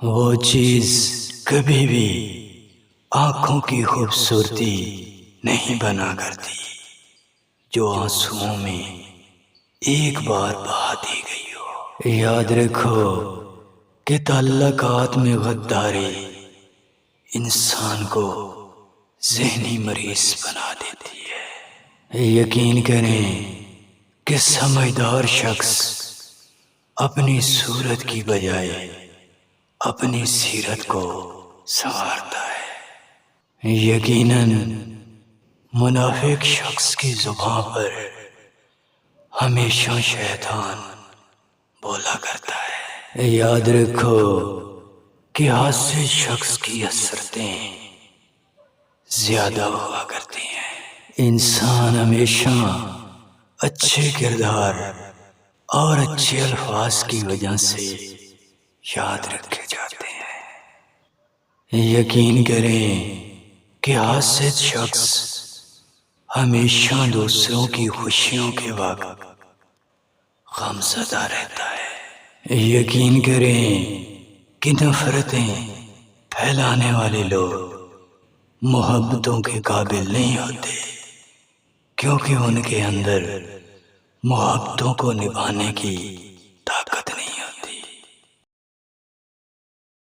وہ چیز کبھی بھی آنکھوں کی خوبصورتی نہیں بنا کرتی جو آنسوؤں میں ایک بار بہا دی گئی ہو۔ یاد رکھو کہ تعلقات میں غداری انسان کو ذہنی مریض بنا دیتی ہے۔ یقین کریں کہ سمجھدار شخص اپنی صورت کی بجائے اپنی سیرت کو سنوارتا ہے۔ یقیناً منافق شخص کی زبان پر ہمیشہ شیطان بولا کرتا ہے۔ یاد رکھو کہ حاسد شخص کی حسرتیں زیادہ ہوا کرتی ہیں۔ انسان ہمیشہ اچھے کردار اور اچھے الفاظ کی وجہ سے یاد رکھے جاتے ہیں۔ یقین کریں کہ حاسد شخص ہمیشہ دوسروں کی خوشیوں کے وقت غمزدہ رہتا ہے۔ یقین کریں کہ نفرتیں پھیلانے والے لوگ محبتوں کے قابل نہیں ہوتے، کیونکہ ان کے اندر محبتوں کو نبھانے کی